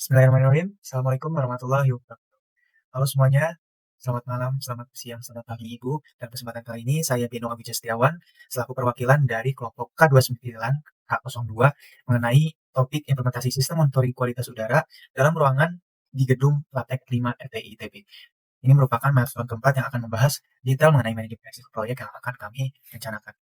Bismillahirrahmanirrahim. Assalamualaikum warahmatullahi wabarakatuh. Halo semuanya, selamat malam, selamat siang, selamat pagi Ibu. Dan kesempatan kali ini saya Beno Abidja Setiawan, selaku perwakilan dari kelompok K29 K02 mengenai topik implementasi sistem monitoring kualitas udara dalam ruangan di gedung Latek 5 RTI ITB. Ini merupakan milestone keempat yang akan membahas detail mengenai manajemen risiko proyek yang akan kami rencanakan.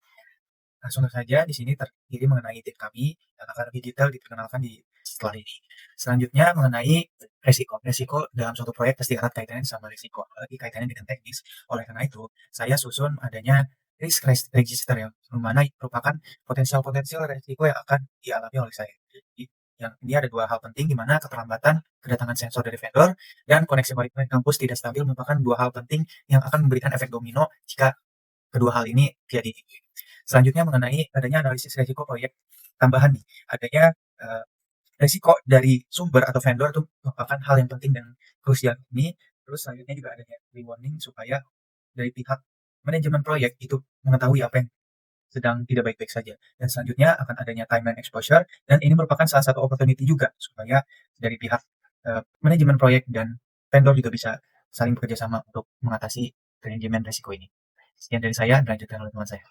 Langsung saja di sini terdiri mengenai tim kami yang akan lebih detail diperkenalkan di setelah ini. Selanjutnya mengenai resiko. Resiko dalam suatu proyek pasti erat kaitannya sama risiko, apalagi kaitannya dengan teknis. Oleh karena itu, saya susun adanya risk register yang mana merupakan potensial-potensial risiko yang akan dialami oleh saya. Jadi, yang ini ada dua hal penting di mana keterlambatan kedatangan sensor dari vendor dan koneksi Wi-Fi kampus tidak stabil merupakan dua hal penting yang akan memberikan efek domino jika kedua hal ini terjadi. Selanjutnya mengenai adanya analisis risiko proyek tambahan nih, adanya risiko dari sumber atau vendor itu merupakan hal yang penting dan krusial ini. Terus selanjutnya juga adanya warning supaya dari pihak manajemen proyek itu mengetahui apa yang sedang tidak baik-baik saja. Dan selanjutnya akan adanya timeline exposure dan ini merupakan salah satu opportunity juga supaya dari pihak manajemen proyek dan vendor juga bisa saling bekerja sama untuk mengatasi manajemen risiko ini. Sekian dari saya, dilanjutkan oleh teman saya.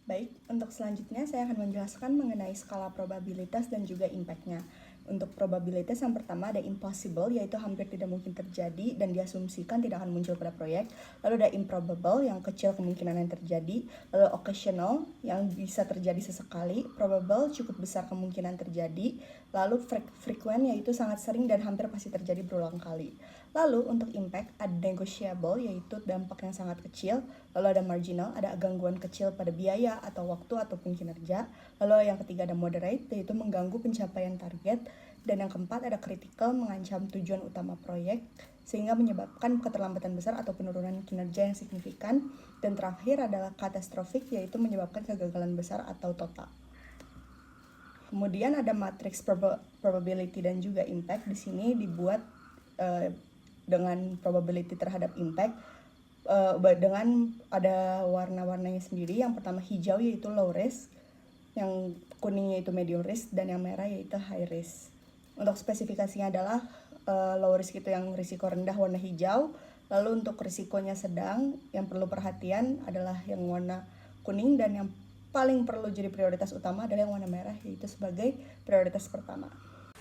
Baik, untuk selanjutnya saya akan menjelaskan mengenai skala probabilitas dan juga impact-nya. Untuk probabilitas yang pertama ada impossible, yaitu hampir tidak mungkin terjadi dan diasumsikan tidak akan muncul pada proyek. Lalu ada improbable, yang kecil kemungkinan yang terjadi. Lalu occasional, yang bisa terjadi sesekali. Probable, cukup besar kemungkinan terjadi. Lalu frequent, yaitu sangat sering dan hampir pasti terjadi berulang kali. Lalu untuk impact ada negotiable, yaitu dampak yang sangat kecil. Lalu ada marginal, ada gangguan kecil pada biaya atau waktu ataupun kinerja. Lalu yang ketiga ada moderate, yaitu mengganggu pencapaian target. Dan yang keempat ada critical, mengancam tujuan utama proyek sehingga menyebabkan keterlambatan besar atau penurunan kinerja yang signifikan. Dan terakhir adalah catastrophic, yaitu menyebabkan kegagalan besar atau total. Kemudian ada matrix probability dan juga impact. Di sini dibuat dengan probability terhadap impact dengan ada warna-warnanya sendiri. Yang pertama hijau yaitu low risk, yang kuning yaitu medium risk, dan yang merah yaitu high risk. Untuk spesifikasinya adalah low risk itu yang risiko rendah warna hijau, lalu untuk risikonya sedang yang perlu perhatian adalah yang warna kuning, dan yang paling perlu jadi prioritas utama adalah yang warna merah yaitu sebagai prioritas pertama.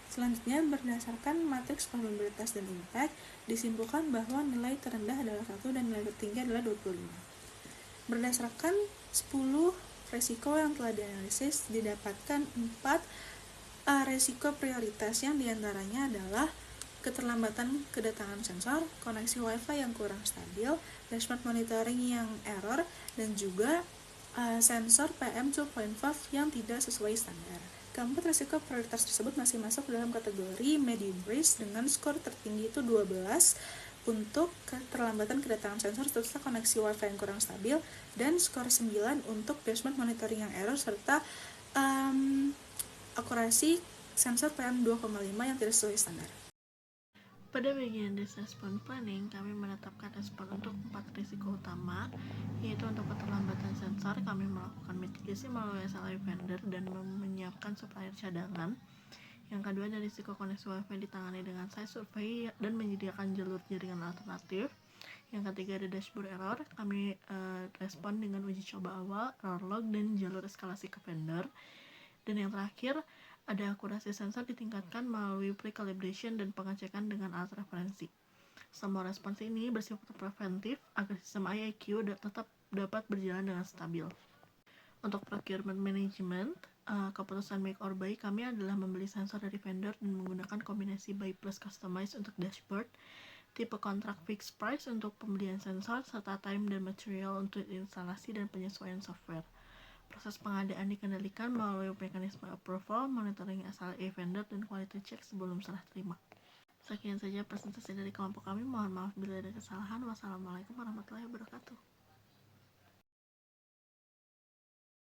Selanjutnya, berdasarkan matriks probabilitas dan impact, disimpulkan bahwa nilai terendah adalah 1 dan nilai tertinggi adalah 25. Berdasarkan 10 resiko yang telah dianalisis, didapatkan 4 resiko prioritas yang diantaranya adalah keterlambatan kedatangan sensor, koneksi Wi-Fi yang kurang stabil, dashboard monitoring yang error, dan juga sensor PM2.5 yang tidak sesuai standar. Keempat risiko prioritas tersebut masih masuk dalam kategori medium risk dengan skor tertinggi itu 12 untuk keterlambatan kedatangan sensor serta koneksi Wi-Fi yang kurang stabil, dan skor 9 untuk dashboard monitoring yang error serta akurasi sensor PM2,5 yang tidak sesuai standar. Pada bagian respon planning, kami menetapkan respon untuk 4 risiko utama, yaitu untuk keterlambatan sensor, kami melakukan mitigasi melalui SLA vendor dan menyiapkan supplier cadangan. Yang kedua ada risiko koneksi Wi-Fi ditangani dengan site survey dan menyediakan jalur jaringan alternatif. Yang ketiga ada dashboard error, kami respon dengan uji coba awal, error log, dan jalur eskalasi ke vendor. Dan yang terakhir ada akurasi sensor ditingkatkan melalui pre-calibration dan pengecekan dengan alat referensi. Semua respons ini bersifat preventif agar sistem IIQ tetap dapat berjalan dengan stabil. Untuk procurement management, keputusan make or buy kami adalah membeli sensor dari vendor dan menggunakan kombinasi buy plus customize untuk dashboard, tipe kontrak fixed price untuk pembelian sensor, serta time dan material untuk instalasi dan penyesuaian software. Proses pengadaan dikendalikan melalui mekanisme approval, monitoring SLA vendor, dan quality check sebelum serah terima. Sekian saja presentasi dari kelompok kami. Mohon maaf bila ada kesalahan. Wassalamualaikum warahmatullahi wabarakatuh.